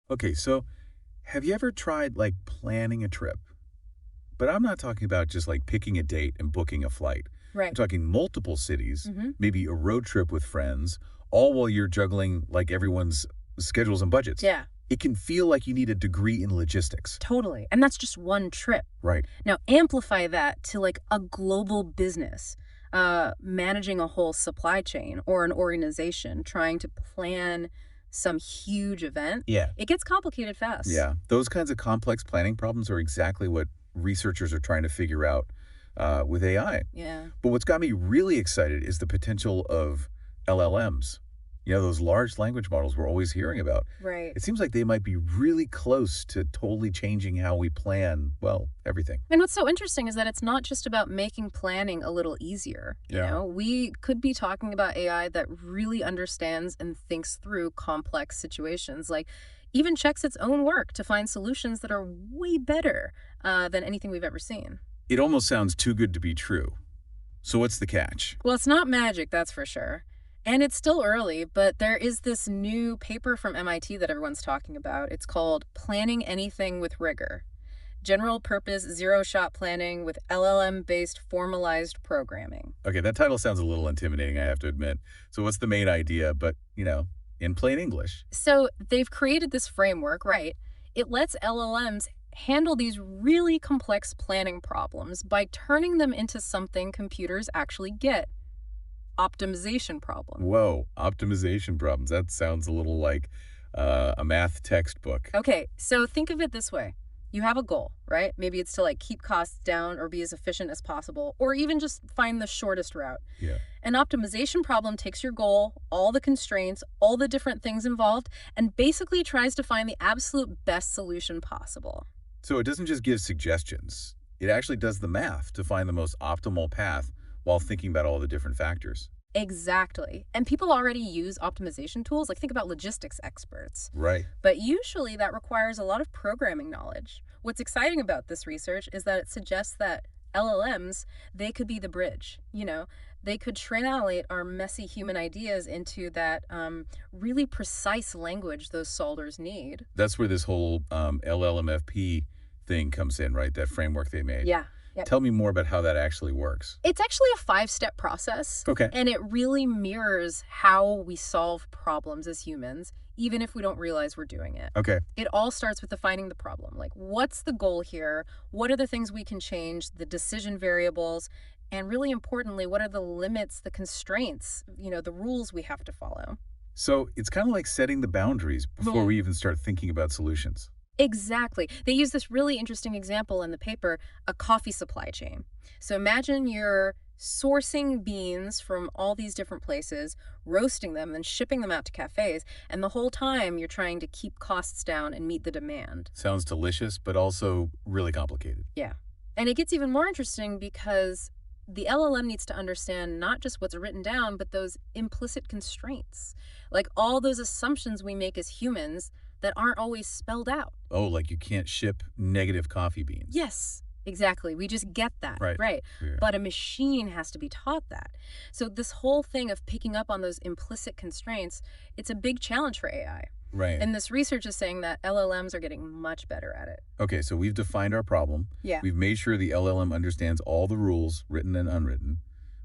Okay, so have you ever tried like planning a trip? But I'm not talking about just like picking a date and booking a flight. I'm Right. talking multiple cities, hmm maybe a road trip with friends, all while you're juggling like everyone's schedules and budgets. Yeah, It can feel like you need a degree in logistics. totally. And that's just one trip. Right. Now, amplify that to like a global business, managing a whole supply chain or an organization trying to plan some huge event. Yeah. It gets complicated fast. Yeah. Those kinds of complex planning problems are exactly what researchers are trying to figure out with AI. Yeah. But what's got me really excited is the potential of LLMs. Those large language models we're always hearing about. Right. It seems like they might be really close to totally changing how we plan, well, everything. And what's so interesting is that it's not just about making planning a little easier. Yeah. We could be talking about AI that really understands and thinks through complex situations, like even checks its own work to find solutions that are way better than anything we've ever seen. It almost sounds too good to be true. So what's the catch? Well, it's not magic, that's for sure. And it's still early, but there is this new paper from MIT that everyone's talking about. It's called Planning Anything with Rigor: General Purpose Zero Shot Planning with LLM Based Formalized Programming. Okay, that title sounds a little intimidating, I have to admit. So what's the main idea, but, in plain English? So they've created this framework, right? It lets LLMs handle these really complex planning problems by turning them into something computers actually get: optimization problem. Whoa, optimization problems. That sounds a little like a math textbook. Okay, so think of it this way. You have a goal, right? Maybe it's to like keep costs down or be as efficient as possible, or even just find the shortest route. Yeah. An optimization problem takes your goal, all the constraints, all the different things involved, and basically tries to find the absolute best solution possible. So it doesn't just give suggestions. It actually does the math to find the most optimal path while thinking about all the different factors. Exactly. And people already use optimization tools, like think about logistics experts. Right. But usually that requires a lot of programming knowledge. What's exciting about this research is that it suggests that LLMs, they could be the bridge. They could translate our messy human ideas into that really precise language those solvers need. That's where this whole LLMFP thing comes in, right? That framework they made. Yeah. Yep. Tell me more about how that actually works. It's actually a five-step process, Okay. and it really mirrors how we solve problems as humans, even if we don't realize we're doing it. Okay. It all starts with defining the problem. Like, what's the goal here? What are the things we can change, the decision variables, and really importantly, what are the limits, the constraints, the rules we have to follow? So it's kind of like setting the boundaries before Yeah. we even start thinking about solutions. Exactly. They use this really interesting example in the paper: a coffee supply chain. So imagine you're sourcing beans from all these different places, roasting them, and shipping them out to cafes. And the whole time you're trying to keep costs down and meet the demand. Sounds delicious, but also really complicated. Yeah. And it gets even more interesting because the LLM needs to understand not just what's written down, but those implicit constraints, like all those assumptions we make as humans that aren't always spelled out. Oh, like you can't ship negative coffee beans. Yes, exactly. We just get that, Right. right? Yeah. But a machine has to be taught that. So this whole thing of picking up on those implicit constraints, it's a big challenge for AI. Right. And this research is saying that LLMs are getting much better at it. Okay, so we've defined our problem. Yeah. We've made sure the LLM understands all the rules, written and unwritten.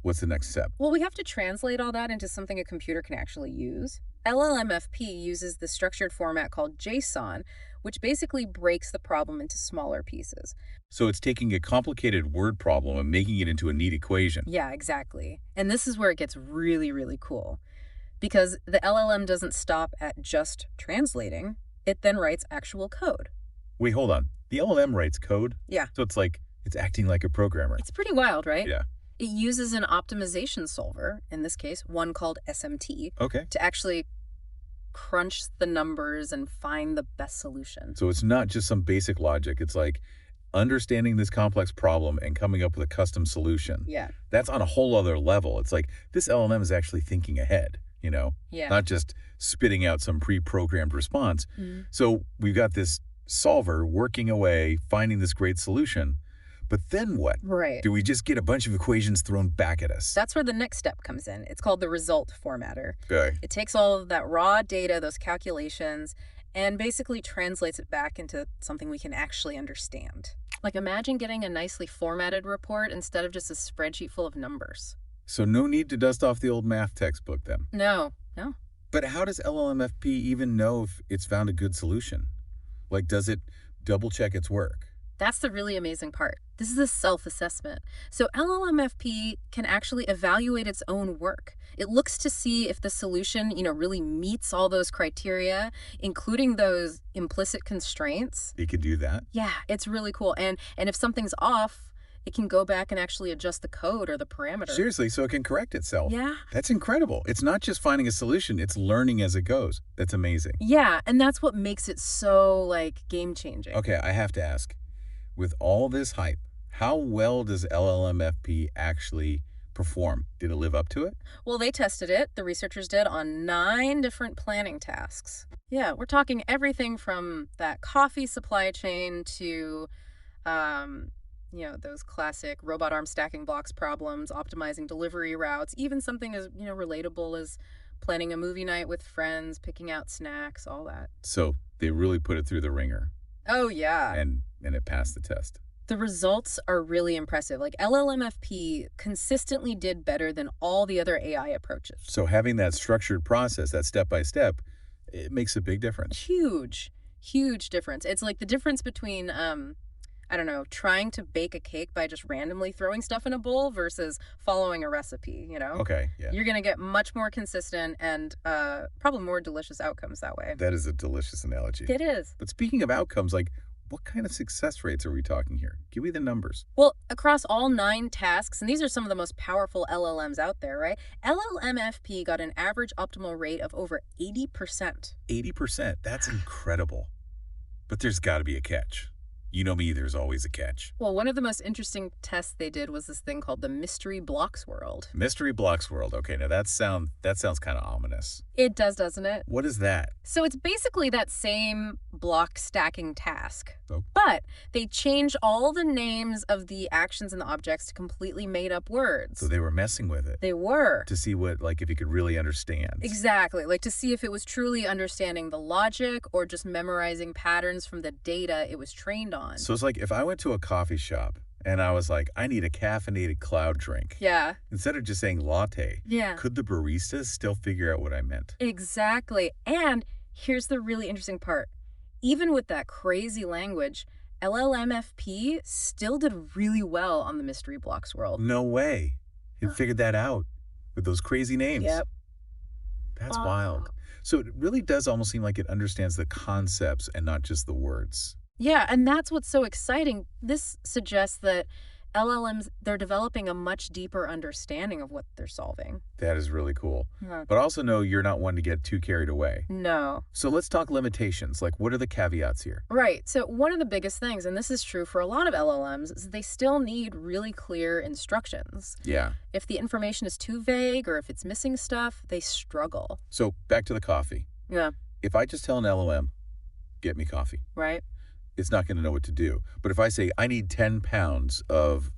What's the next step? Well, we have to translate all that into something a computer can actually use. LLMFP uses the structured format called JSON, which basically breaks the problem into smaller pieces. So it's taking a complicated word problem and making it into a neat equation. Yeah, exactly. And this is where it gets really, really cool, because the LLM doesn't stop at just translating, it then writes actual code. Wait, hold on. The LLM writes code? Yeah. So it's like it's acting like a programmer. It's pretty wild, right? Yeah. It uses an optimization solver, in this case, one called SMT, Okay. to actually crunch the numbers and find the best solution. So it's not just some basic logic. It's like understanding this complex problem and coming up with a custom solution. Yeah. That's on a whole other level. It's like this LLM is actually thinking ahead, Yeah. not just spitting out some pre-programmed response. Mhm. So we've got this solver working away, finding this great solution. But then what? Right. Do we just get a bunch of equations thrown back at us? That's where the next step comes in. It's called the result formatter. Okay. It takes all of that raw data, those calculations, and basically translates it back into something we can actually understand. Like, imagine getting a nicely formatted report instead of just a spreadsheet full of numbers. So no need to dust off the old math textbook then. No, no. But how does LLMFP even know if it's found a good solution? Like, does it double check its work? That's the really amazing part. This is a self assessment. So LLMFP can actually evaluate its own work. It looks to see if the solution, really meets all those criteria, including those implicit constraints. It could do that? Yeah, it's really cool. And if something's off, it can go back and actually adjust the code or the parameter. Seriously, so it can correct itself. Yeah. That's incredible. It's not just finding a solution, it's learning as it goes. That's amazing. Yeah, and that's what makes it so game changing. Okay, I have to ask, with all this hype, how well does LLMFP actually perform? Did it live up to it? Well, they tested it, the researchers did, on 9 different planning tasks. Yeah, we're talking everything from that coffee supply chain to those classic robot arm stacking blocks problems, optimizing delivery routes, even something as, relatable as planning a movie night with friends, picking out snacks, all that. So they really put it through the ringer Oh, yeah. and it passed the test. The results are really impressive. Like, LLMFP consistently did better than all the other AI approaches. So having that structured process, that step by step, it makes a big difference. Huge, huge difference. It's like the difference between, I don't know, trying to bake a cake by just randomly throwing stuff in a bowl versus following a recipe. Okay, yeah. You're going to get much more consistent and probably more delicious outcomes that way. That is a delicious analogy. It is. But speaking of outcomes, like, what kind of success rates are we talking here? Give me the numbers. Well, across all 9 tasks, and these are some of the most powerful LLMs out there, right? LLMFP got an average optimal rate of over 80%. 80%. That's incredible. But there's got to be a catch. You know me, there's always a catch. Well, one of the most interesting tests they did was this thing called the mystery blocks world. Mystery blocks world. Okay, now that sounds kind of ominous. It does, doesn't it? What is that? So it's basically that same block stacking task. Oh. But they changed all the names of the actions and the objects to completely made up words. So they were messing with it They were. to see what, like, if you could really understand. Exactly. Like, to see if it was truly understanding the logic or just memorizing patterns from the data it was trained on. So it's like if I went to a coffee shop and I was like, I need a caffeinated cloud drink. Yeah. Instead of just saying latte, Yeah. could the baristas still figure out what I meant? Exactly. And here's the really interesting part. Even with that crazy language, LLMFP still did really well on the mystery blocks world. No way. It figured that out with those crazy names. Yep. That's wild. So it really does almost seem like it understands the concepts and not just the words. Yeah, and that's what's so exciting. This suggests that LLMs, they're developing a much deeper understanding of what they're solving. That is really cool. Yeah. But also know you're not one to get too carried away. No. So let's talk limitations. Like, what are the caveats here? Right. So one of the biggest things, and this is true for a lot of LLMs, is they still need really clear instructions. Yeah. If the information is too vague or if it's missing stuff, they struggle. So back to the coffee. Yeah. If I just tell an LLM, get me coffee, Right? it's not going to know what to do. But if I say, I need 10 pounds of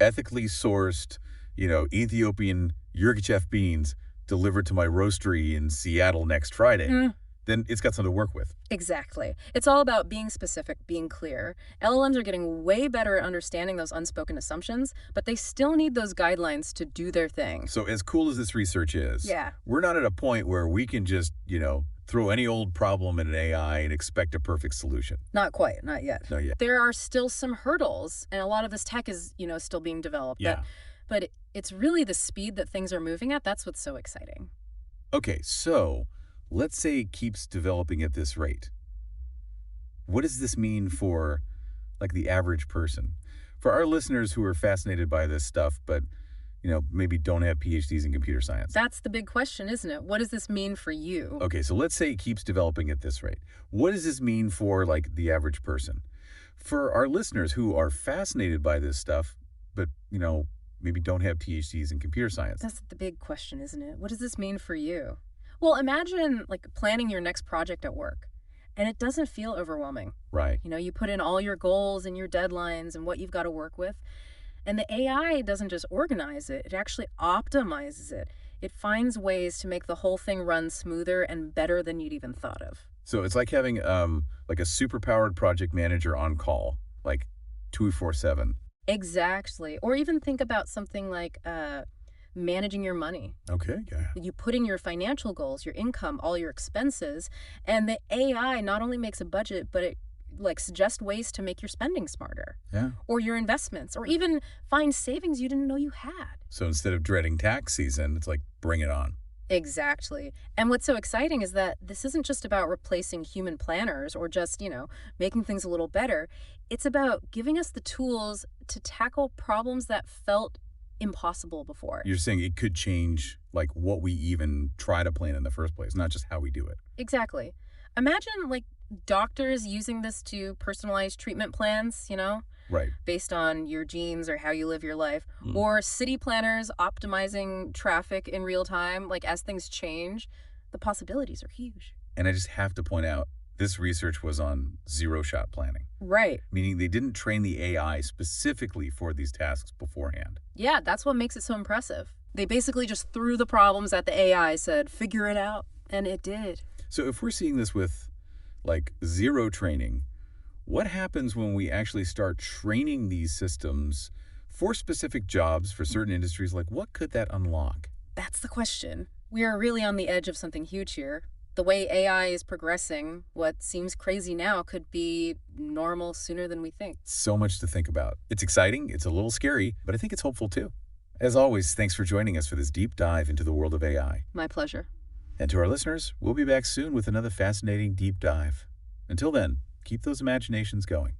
ethically sourced, Ethiopian Yirgacheffe beans delivered to my roastery in Seattle next Friday, then it's got something to work with. Exactly. It's all about being specific, being clear. LLMs are getting way better at understanding those unspoken assumptions, but they still need those guidelines to do their thing. So as cool as this research is, Yeah. we're not at a point where we can just, throw any old problem in an AI and expect a perfect solution. Not quite, not yet. Not yet. There are still some hurdles, and a lot of this tech is, still being developed. Yeah. But it's really the speed that things are moving at. That's what's so exciting. Okay, so let's say it keeps developing at this rate. What does this mean for, like, the average person? For our listeners who are fascinated by this stuff, but, maybe don't have PhDs in computer science. That's the big question, isn't it? What does this mean for you? Okay, so let's say it keeps developing at this rate. What does this mean for, like, the average person? For our listeners who are fascinated by this stuff, but, maybe don't have PhDs in computer science. That's the big question, isn't it? What does this mean for you? Well, imagine, planning your next project at work, and it doesn't feel overwhelming. Right. You put in all your goals and your deadlines and what you've got to work with, and the AI doesn't just organize it, it actually optimizes it. It finds ways to make the whole thing run smoother and better than you'd even thought of. So it's like having like a superpowered project manager on call, like 24/7. Exactly. Or even think about something like managing your money. Okay, yeah. You put in your financial goals, your income, all your expenses, and the AI not only makes a budget, but it like suggests ways to make your spending smarter Yeah. or your investments or even find savings you didn't know you had. So instead of dreading tax season, it's like bring it on. Exactly. And what's so exciting is that this isn't just about replacing human planners or just, making things a little better. It's about giving us the tools to tackle problems that felt impossible before. You're saying it could change like what we even try to plan in the first place, not just how we do it. Exactly. Imagine like doctors using this to personalize treatment plans, Right. based on your genes or how you live your life, Mm. or city planners optimizing traffic in real time, like as things change. The possibilities are huge. And I just have to point out this research was on zero-shot planning, Right. meaning they didn't train the AI specifically for these tasks beforehand. Yeah, that's what makes it so impressive. They basically just threw the problems at the AI, said, figure it out, and it did. So if we're seeing this with like zero training, what happens when we actually start training these systems for specific jobs for certain industries? Like what could that unlock? That's the question. We are really on the edge of something huge here. The way AI is progressing, what seems crazy now could be normal sooner than we think. So much to think about. It's exciting, it's a little scary, but I think it's hopeful too. As always, thanks for joining us for this deep dive into the world of AI. My pleasure. And to our listeners, we'll be back soon with another fascinating deep dive. Until then, keep those imaginations going.